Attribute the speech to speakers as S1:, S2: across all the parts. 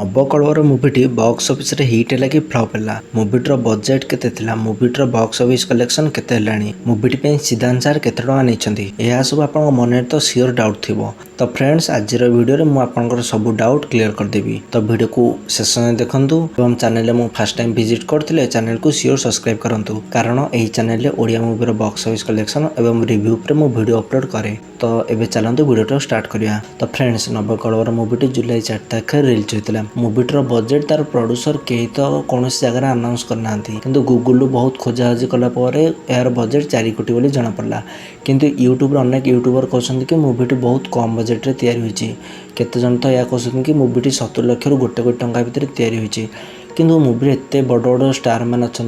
S1: नबकलवर मुभिटी box office रे hit है कि फ्लॉप है। मुभिटर बजेट केते थिला, मुभिटर बॉक्स ऑफिस कलेक्शन केते हेलानी, मुभिटी पे सिद्धांत सर केते टका नेछंती, एहा सब आपन मन तो सियोर डाउट थिबो। तो फ्रेंड्स आज वीडियो रे मु आपनकर सब डाउट क्लियर कर देबी। तो वीडियो को शेष में देखंतु एवं चैनल रे मु फर्स्ट टाइम विजिट करथिले चैनल को सियोर सब्सक्राइब करंतु, कारण एही चैनल रे ओडिया मूवी रो बॉक्स ऑफिस कलेक्शन एवं रिव्यू पर मु वीडियो अपलोड करे। तो एबे चलंतु वीडियो स्टार्ट करिया। तो फ्रेंड्स नबकलवर मुभिटी जुलाई 4 तारिख रिलीज होइतिला। मुभिटर बजेट तार प्रोड्यूसर कई तो कौन जगह अनाउंस करना, किंतु गूगल बहुत खोजाखोजी कलापर यार बजेट 4 कोटी बोली जना पड़ा। किंतु यूट्यूब अनेक यूट्यूबर कहते कि मुभिटी बहुत कम बजेट रे तैयारी होइछि। केते जन तो या कहते कि मुभिटी 70 लाख रु 1 कोटी टंका भितर तैयारी होइछि, किंतु मुभी एते बड़ बड़ स्टार मैन अच्छा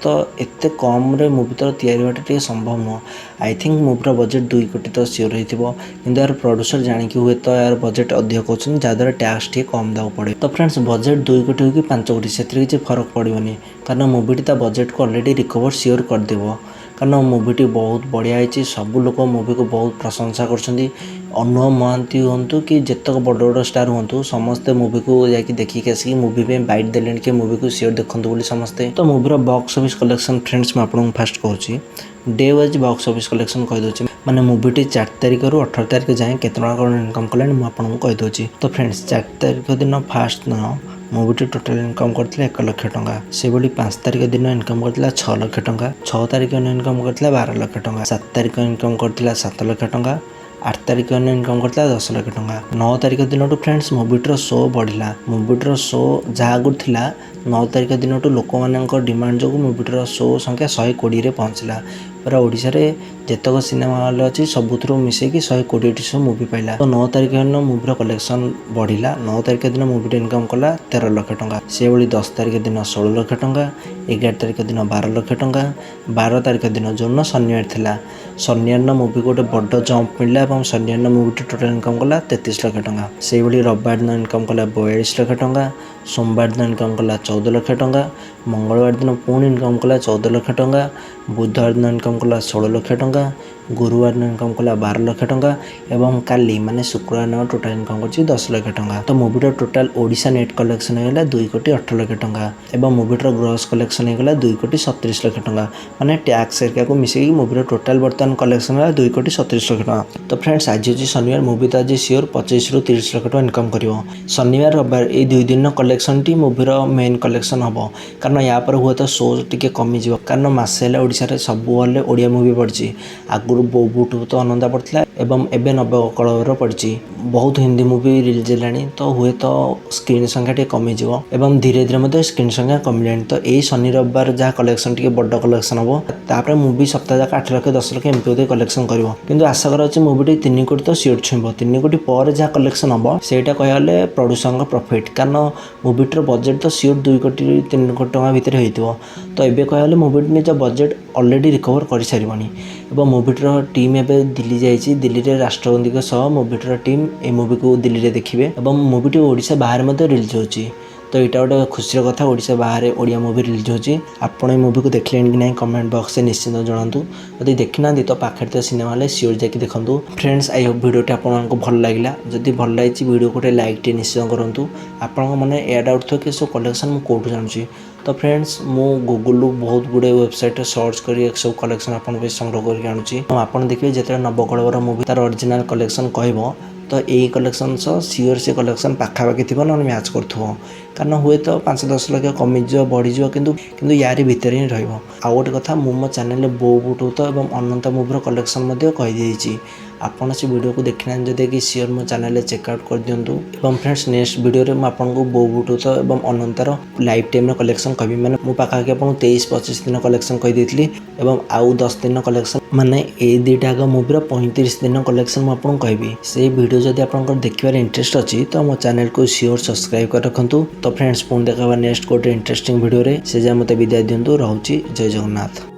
S1: तो एते कम रे मुभी तो तैयारी होटा संभव नुह। आई थिंक मुभीर बजेट 2 कोटी तो सियोर होइथिबो, किंतु यार प्रोड्यूसर जानिकी हुए तो यार बजेट अधिक कहउछन जहाँद्वारा टैक्स टे कम दाव पड़े। तो फ्रेंड्स बजेट 2 कोटी हो कि 5 कोटी से किसी फरक पड़ोनी, कारण मुभिटी ता बजेट को ऑलरेडी रिकवर सियोर करदेव। कारण मुभिटी बहुत बढ़िया है, सब लोग मुभी को बहुत प्रशंसा कर। अनुव महांती हूँ कि जितक बड़ बड़ स्टार हूँ समस्ते मुभी को जाकि देखिक आसिक मुभी पे बाइट देले कि मुभी को सियोर देखते बोली समस्ते। तो मुभीर बॉक्स ऑफिस कलेक्शन फ्रेंड्स मैं आपको फास्ट कहूँ day wise box office collection कहीदे, माने मुभिटी 4 तारिख रु 18 तारिख जाए केते इनकम कला मुझे कहीदे। तो फ्रेंड्स 4 तारिख दिन फास्ट दिन मुभिटी टोटाल इनकम करथिला 1 लाख टंका, से बड़ी 5 तारिख दिन इनकम करथिला 6 लाख टंका, 6 तारिख इनकम करथिला 12 लाख टंका, 7 तारिख इनकम करथिला 7 लाख टंका, 8 तारिख इनकम करथिला 10 लाख टंका। 9 तारिख दिन फ्रेंड्स मुभिटर शो बढ़िला, मुभिटर शो जहाँ आगुरी थिला 9 तारिख दिन लोक मानक डिमांड जो मुभिटर शो संख्या 120 रे पहुँचला। पूरा ओडिशा रे जेतक सिनेमा हॉल अच्छी सबुथु मिसेकी 120 शो मुभी पाइला। तो 9 तारिख दिन मुभीर कलेक्शन बढ़िला। 9 तारिख दिन मुभिटी इनकम कला 13 लाख टंका, से भली 10 तारिख दिन 16 लाख टंका, 11 तारिख दिन 12 लाख टंका, 12 तारिख दिन जो शनिवार थिला, शनिवार मुभी गोटे बड़ जंप मिलला और शनिवार मुभिटी टोटाल इनकम कला 33 लाख टंका। से भली रविवार दिन इनकम कला 42 लाख टंका, सोमवार दिन इनकम कला 14 लाख टंका, मंगलवार दिन पुणी इनकम कला 14 लाख टंका, बुधवार दिन इनकम कला 16 लाख टंका, गुरुवार दिन इनकम कला 12 लाख टंका एवं काली माने शुक्रवार दिन टोटाल इनकम कर 10 लाख टंका। तो मुभिटर टोटाल ओडिशा नेट कलेक्शन होगा 2 कोटी 18 लाख टंका एवं मुभिटर ग्रॉस कलेक्शन होगा 2 कोटी 37 लाख टंका, माने टैक्स एरिया को मिसेकी मुभिटर टोटाल बर्तमान कलेक्शन है 2 कोटी 37 लाख टंका। तो फ्रेंड्स आज होची शनिवार, मुभी तो आज सियोर 25 रु 30 लाख टंका इनकम करिवो। शनिवार रविवार ए 2 दिन कलेक्शन टी मुभिर मेन कलेक्शन हम, कारण या पर हुए तो शो टिके कमी जीव, कारण मासे ओडिशा रे सब हॉल ओडिया मूवी पड़ची। आगुरु बो बुटु भूत अनंदा पड़ता एवं एबे नबकलवर पड़ी बहुत हिंदी मूवी रिलीज है, तो हुए तो स्क्रीन संख्या टे कमी जीव एवं धीरे धीरे स्क्रीन संख्या कमिलानी। तो यही शनि रविवार जहाँ कलेक्शन टे बड़ कलेक्शन हम, तापर मूवी सप्ताह जाक 8 लाख 10 लाख एमपी कलेक्शन कर, किंतु आशा कर मुभी 3 कोटी तो सियोर छुईब। 3 कोटी पर जहाँ कलेक्शन हम सेटा कहले प्रोड्यूसर प्रॉफिट, कारण मुभिटर बजेट तो सियोर 2 कोटी 3 कोटी टंका भितर होइतिबो। तो एबे कहले मुभी निज बजेट ऑलरेडी रिकवर कर सारिबनी एवं मुभिटर टीम एबे दिल्ली जाइए, दिल्ली रे राष्ट्रपति सह मुभिटर टीम ए मूवी को दिल्ली रे देखिए एवं मूवीटी ओडिशा बाहर मध्य रिलीज होची। तो यहाँ गोटे खुशी कथा ओडिशा बाहर ओडिया मूवी रिलीज होची। आपण ए मूवी को देखले कि नहीं कमेंट बॉक्स में निश्चित जनातु, यदि देखी ना तो पाखे तो सिनेमा हॉल सियोर जाकि देखूँ। फ्रेंड्स आई होप वीडियोटी आपको भल लगे, जदि भल लगी वीडियो गोटे लाइक टे निश्चित करूँ। आपण मैंने एड आउट थो कि सब कलेक्शन मुझे कौटू जानूँ। तो फ्रेंड्स मु गूगल बहुत गुड़े वेबसाइट सर्च कर सब कलेक्शन आपन संग्रह करके आणुची। आप देखिए जिते नबकलवर मूवी तार ओरिजिनल कलेक्शन कह तो यही कलेक्शन सह सियोर से कलेक्शन पाखापाखि थी ना मैच करूँ, कारण हुए तो 5-10 लाख कमिज बढ़ीज किंतु यारी भितर ही रहा। आउ गोटे कथा मो चैनल बो बुटु भूता और अनंत मूवीर कलेक्शन कहीदे। आपन से वीडियो को देखना जदि कि सियोर मो चैनल चेकआउट कर दिंतु। एवं फ्रेंड्स नेक्स्ट वीडियो रे आपको बो बुटु भूता और अनंतार लाइफ टाइम कलेक्शन कहि, मैंने मो पाखापाखि आपको 23-25 दिन कलेक्शन कहीदेली एवं आउ 10 दिन कलेक्शन माने ए दुईटाक मूवीर 35 दिन कलेक्शन मुझे कहि। से वीडियो जदि आप देखिए इंटरेस्ट अच्छी तो मो चैनल को सियोर सब्सक्राइब कर रखु। तो फ्रेंड्स पुणी देखा नेक्स्ट गोटे इंटरेस्टिंग वीडियो रे, से जाए मते विदाय दिंतु। रहूची जय जगन्नाथ।